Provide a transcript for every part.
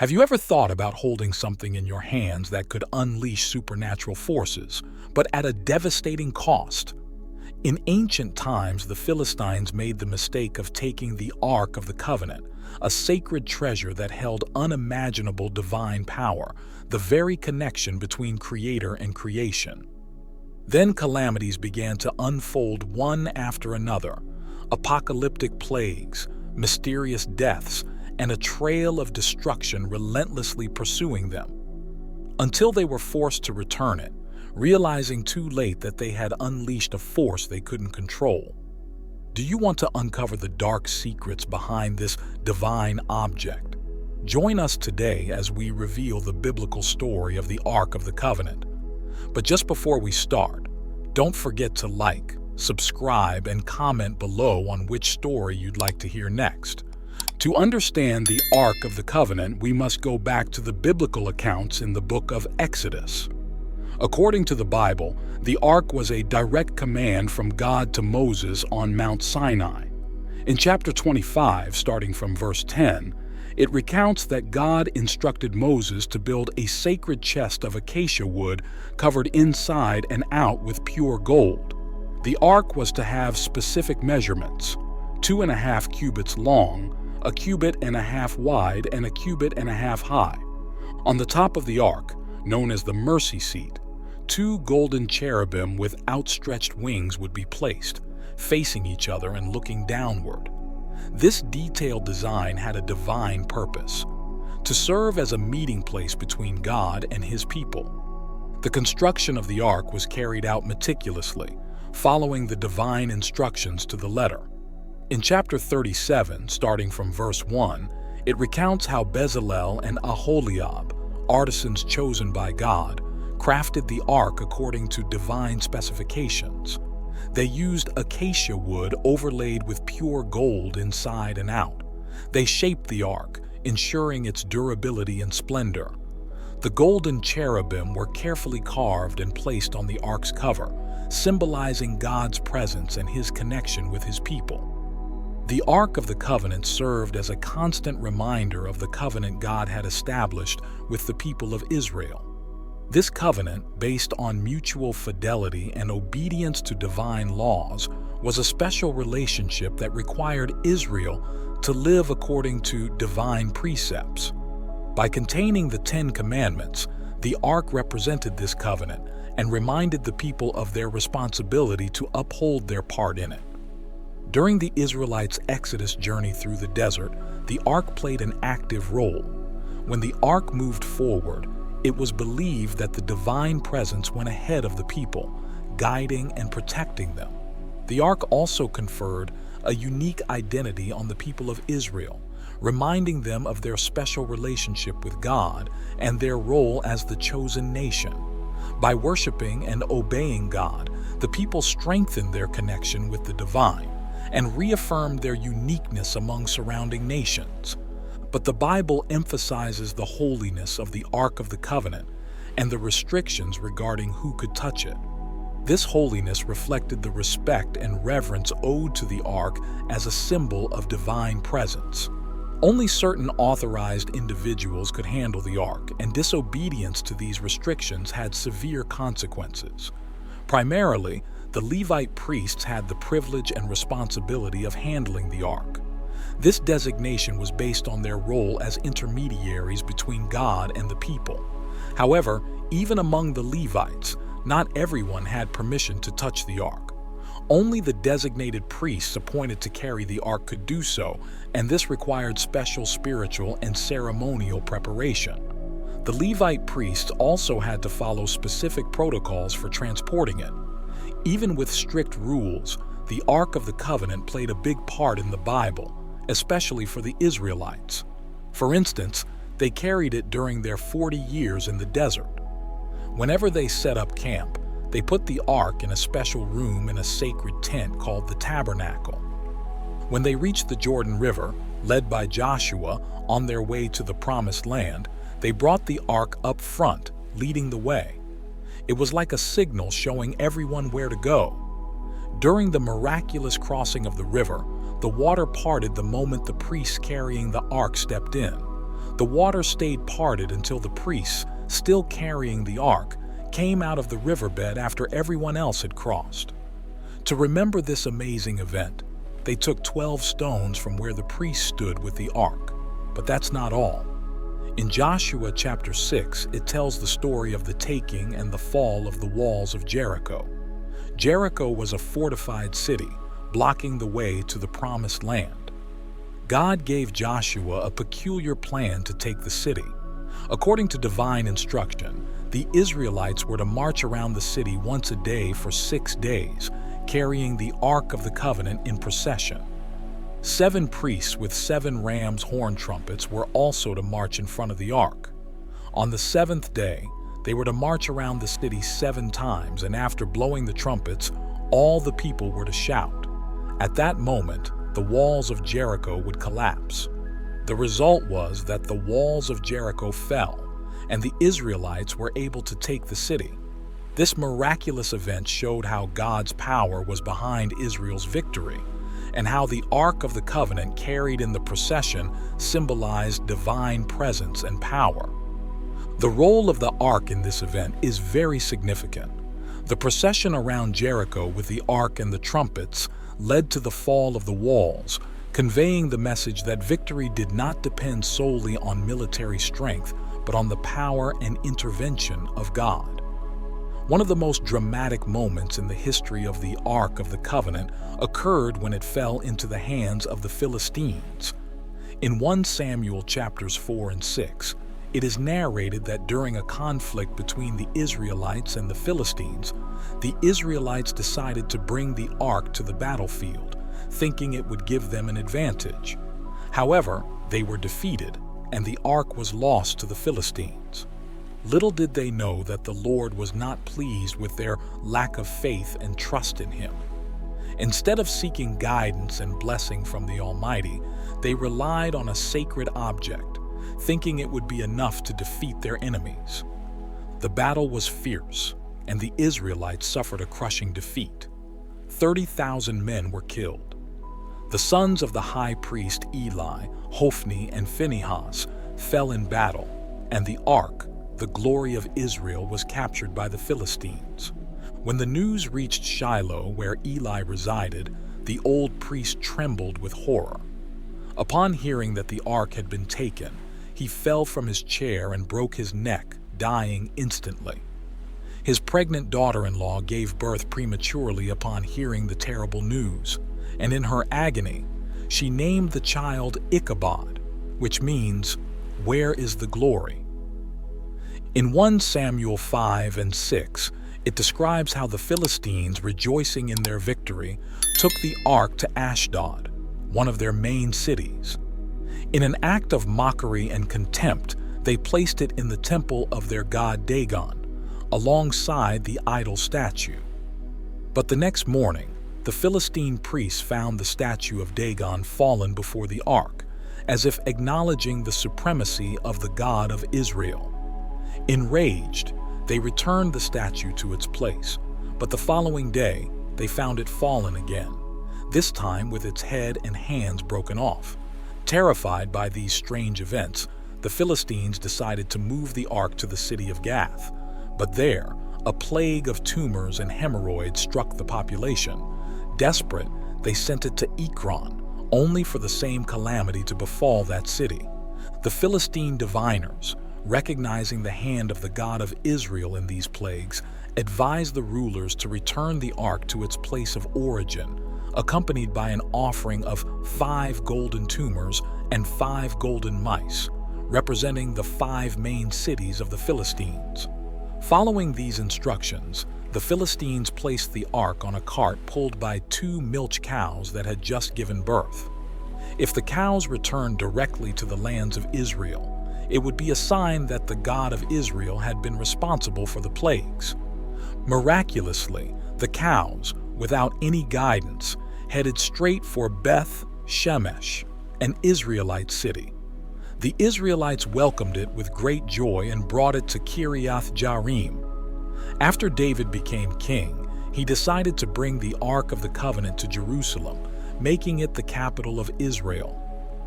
Have you ever thought about holding something in your hands that could unleash supernatural forces, but at a devastating cost? In ancient times, the Philistines made the mistake of taking the Ark of the Covenant, a sacred treasure that held unimaginable divine power, the very connection between Creator and creation. Then calamities began to unfold one after another: apocalyptic plagues, mysterious deaths, and a trail of destruction relentlessly pursuing them, until they were forced to return it, realizing too late that they had unleashed a force they couldn't control. Do you want to uncover the dark secrets behind this divine object? Join us today as we reveal the biblical story of the Ark of the Covenant. But just before we start, don't forget to like, subscribe, and comment below on which story you'd like to hear next. To understand the Ark of the Covenant, we must go back to the biblical accounts in the book of Exodus. According to the Bible, the Ark was a direct command from God to Moses on Mount Sinai. In chapter 25, starting from verse 10, it recounts that God instructed Moses to build a sacred chest of acacia wood covered inside and out with pure gold. The Ark was to have specific measurements: 2.5 cubits long, 1.5 cubits wide, and 1.5 cubits high. On the top of the Ark, known as the mercy seat, 2 golden cherubim with outstretched wings would be placed, facing each other and looking downward. This detailed design had a divine purpose: to serve as a meeting place between God and His people. The construction of the Ark was carried out meticulously, following the divine instructions to the letter. In chapter 37, starting from verse 1, it recounts how Bezalel and Aholiab, artisans chosen by God, crafted the Ark according to divine specifications. They used acacia wood overlaid with pure gold inside and out. They shaped the Ark, ensuring its durability and splendor. The golden cherubim were carefully carved and placed on the Ark's cover, symbolizing God's presence and His connection with His people. The Ark of the Covenant served as a constant reminder of the covenant God had established with the people of Israel. This covenant, based on mutual fidelity and obedience to divine laws, was a special relationship that required Israel to live according to divine precepts. By containing the 10 Commandments, the Ark represented this covenant and reminded the people of their responsibility to uphold their part in it. During the Israelites' Exodus journey through the desert, the Ark played an active role. When the Ark moved forward, it was believed that the divine presence went ahead of the people, guiding and protecting them. The Ark also conferred a unique identity on the people of Israel, reminding them of their special relationship with God and their role as the chosen nation. By worshiping and obeying God, the people strengthened their connection with the divine and reaffirmed their uniqueness among surrounding nations. But the Bible emphasizes the holiness of the Ark of the Covenant and the restrictions regarding who could touch it. This holiness reflected the respect and reverence owed to the Ark as a symbol of divine presence. Only certain authorized individuals could handle the Ark, and disobedience to these restrictions had severe consequences. Primarily, the Levite priests had the privilege and responsibility of handling the Ark. This designation was based on their role as intermediaries between God and the people. However, even among the Levites, not everyone had permission to touch the Ark. Only the designated priests appointed to carry the Ark could do so, and this required special spiritual and ceremonial preparation. The Levite priests also had to follow specific protocols for transporting it. Even with strict rules, the Ark of the Covenant played a big part in the Bible, especially for the Israelites. For instance, they carried it during their 40 years in the desert. Whenever they set up camp, they put the Ark in a special room in a sacred tent called the tabernacle. When they reached the Jordan River, led by Joshua on their way to the Promised Land, they brought the Ark up front, leading the way. It was like a signal showing everyone where to go. During the miraculous crossing of the river, the water parted the moment the priests carrying the Ark stepped in. The water stayed parted until the priests, still carrying the ark, came out of the riverbed after everyone else had crossed. To remember this amazing event, they took 12 stones from where the priests stood with the ark. But that's not all. In Joshua chapter 6, it tells the story of the taking and the fall of the walls of Jericho. Jericho was a fortified city, blocking the way to the promised land. God gave Joshua a peculiar plan to take the city. According to divine instruction, the Israelites were to march around the city once a day for 6 days, carrying the Ark of the Covenant in procession. 7 priests with 7 ram's horn trumpets were also to march in front of the ark. On the 7th day, they were to march around the city 7 times, and after blowing the trumpets, all the people were to shout. At that moment, the walls of Jericho would collapse. The result was that the walls of Jericho fell, and the Israelites were able to take the city. This miraculous event showed how God's power was behind Israel's victory, and how the Ark of the Covenant carried in the procession symbolized divine presence and power. The role of the Ark in this event is very significant. The procession around Jericho with the Ark and the trumpets led to the fall of the walls, conveying the message that victory did not depend solely on military strength, but on the power and intervention of God. One of the most dramatic moments in the history of the Ark of the Covenant occurred when it fell into the hands of the Philistines. In 1 Samuel chapters 4 and 6, it is narrated that during a conflict between the Israelites and the Philistines, the Israelites decided to bring the Ark to the battlefield, thinking it would give them an advantage. However, they were defeated, and the Ark was lost to the Philistines. Little did they know that the Lord was not pleased with their lack of faith and trust in Him. Instead of seeking guidance and blessing from the Almighty, they relied on a sacred object, thinking it would be enough to defeat their enemies. The battle was fierce, and the Israelites suffered a crushing defeat. 30,000 men were killed. The sons of the high priest Eli, Hophni, and Phinehas fell in battle, and the Ark, the glory of Israel, was captured by the Philistines. When the news reached Shiloh, where Eli resided, the old priest trembled with horror. Upon hearing that the ark had been taken, he fell from his chair and broke his neck, dying instantly. His pregnant daughter-in-law gave birth prematurely upon hearing the terrible news, and in her agony, she named the child Ichabod, which means, "Where is the glory?" In 1 Samuel 5 and 6, it describes how the Philistines, rejoicing in their victory, took the ark to Ashdod, one of their main cities. In an act of mockery and contempt, they placed it in the temple of their god Dagon, alongside the idol statue. But the next morning, the Philistine priests found the statue of Dagon fallen before the ark, as if acknowledging the supremacy of the God of Israel. Enraged, they returned the statue to its place, but the following day they found it fallen again, this time with its head and hands broken off. Terrified by these strange events, the Philistines decided to move the ark to the city of Gath. But there, a plague of tumors and hemorrhoids struck the population. Desperate, they sent it to Ekron, only for the same calamity to befall that city. The Philistine diviners, recognizing the hand of the God of Israel in these plagues, advised the rulers to return the ark to its place of origin, accompanied by an offering of 5 golden tumors and 5 golden mice, representing the 5 main cities of the Philistines. Following these instructions, the Philistines placed the ark on a cart pulled by 2 milch cows that had just given birth. If the cows returned directly to the lands of Israel, it would be a sign that the God of Israel had been responsible for the plagues. Miraculously, the cows, without any guidance, headed straight for Beth Shemesh, an Israelite city. The Israelites welcomed it with great joy and brought it to Kiriath Jearim. After David became king, he decided to bring the Ark of the Covenant to Jerusalem, making it the capital of Israel.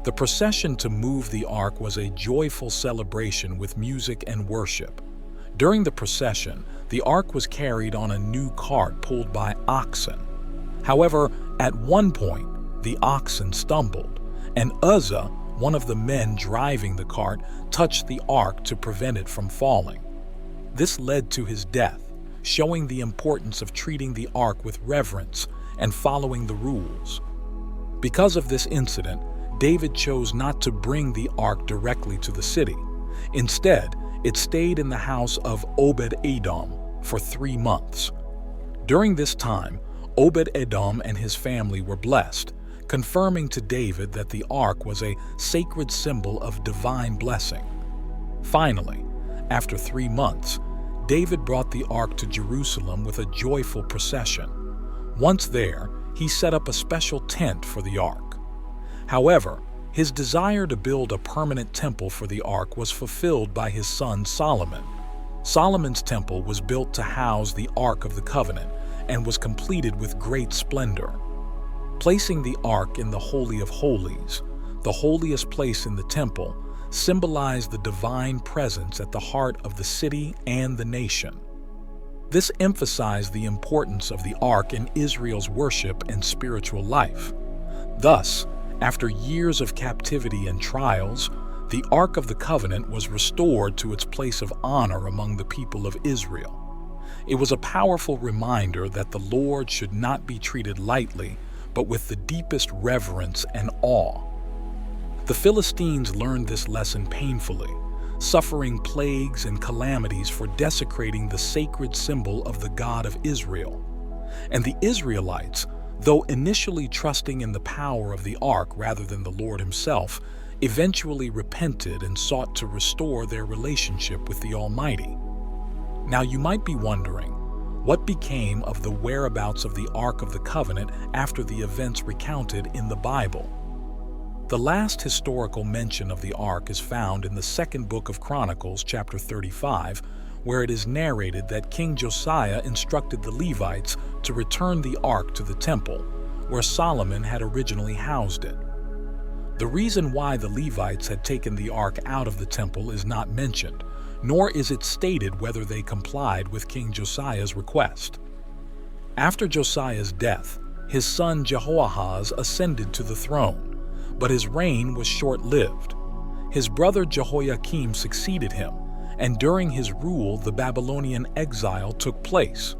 The procession to move the ark was a joyful celebration with music and worship. During the procession, the ark was carried on a new cart pulled by oxen. However, at one point, the oxen stumbled, and Uzzah, one of the men driving the cart, touched the ark to prevent it from falling. This led to his death, showing the importance of treating the ark with reverence and following the rules. Because of this incident, David chose not to bring the ark directly to the city. Instead, it stayed in the house of Obed-Edom for 3 months. During this time, Obed-Edom and his family were blessed, confirming to David that the ark was a sacred symbol of divine blessing. Finally, after 3 months, David brought the ark to Jerusalem with a joyful procession. Once there, he set up a special tent for the ark. However, his desire to build a permanent temple for the ark was fulfilled by his son Solomon. Solomon's temple was built to house the Ark of the Covenant and was completed with great splendor. Placing the ark in the Holy of Holies, the holiest place in the temple, symbolized the divine presence at the heart of the city and the nation. This emphasized the importance of the ark in Israel's worship and spiritual life. Thus, after years of captivity and trials, the Ark of the Covenant was restored to its place of honor among the people of Israel. It was a powerful reminder that the Lord should not be treated lightly, but with the deepest reverence and awe. The Philistines learned this lesson painfully, suffering plagues and calamities for desecrating the sacred symbol of the God of Israel. And the Israelites, though initially trusting in the power of the ark rather than the Lord himself, eventually repented and sought to restore their relationship with the Almighty. Now you might be wondering, what became of the whereabouts of the Ark of the Covenant after the events recounted in the Bible? The last historical mention of the ark is found in the second book of Chronicles, chapter 35, where it is narrated that King Josiah instructed the Levites to return the ark to the temple, where Solomon had originally housed it. The reason why the Levites had taken the ark out of the temple is not mentioned, nor is it stated whether they complied with King Josiah's request. After Josiah's death, his son Jehoahaz ascended to the throne, but his reign was short-lived. His brother Jehoiakim succeeded him, and during his rule the Babylonian exile took place.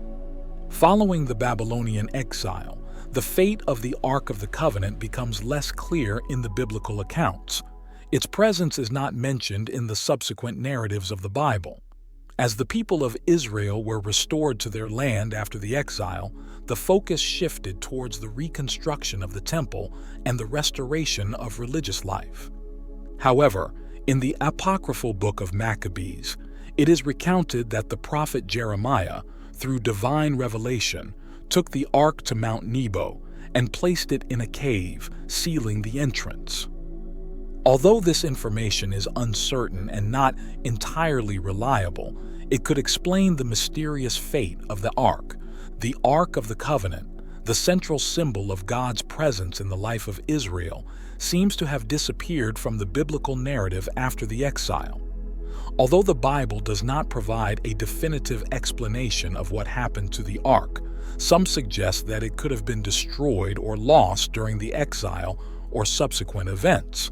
Following the Babylonian exile, the fate of the Ark of the Covenant becomes less clear in the biblical accounts. Its presence is not mentioned in the subsequent narratives of the Bible. As the people of Israel were restored to their land after the exile, the focus shifted towards the reconstruction of the temple and the restoration of religious life. However, in the apocryphal book of Maccabees, it is recounted that the prophet Jeremiah, through divine revelation, took the ark to Mount Nebo and placed it in a cave, sealing the entrance. Although this information is uncertain and not entirely reliable, it could explain the mysterious fate of the ark. The Ark of the Covenant, the central symbol of God's presence in the life of Israel, seems to have disappeared from the biblical narrative after the exile. Although the Bible does not provide a definitive explanation of what happened to the ark, some suggest that it could have been destroyed or lost during the exile or subsequent events.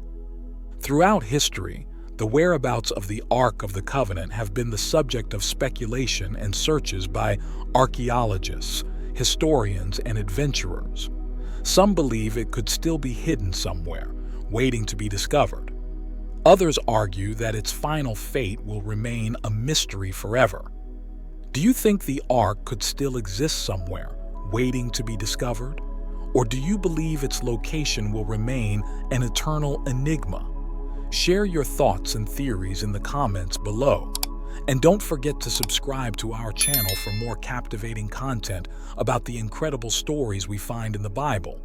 Throughout history, the whereabouts of the Ark of the Covenant have been the subject of speculation and searches by archaeologists, historians, and adventurers. Some believe it could still be hidden somewhere, waiting to be discovered. Others argue that its final fate will remain a mystery forever. Do you think the ark could still exist somewhere, waiting to be discovered? Or do you believe its location will remain an eternal enigma? Share your thoughts and theories in the comments below. And don't forget to subscribe to our channel for more captivating content about the incredible stories we find in the Bible.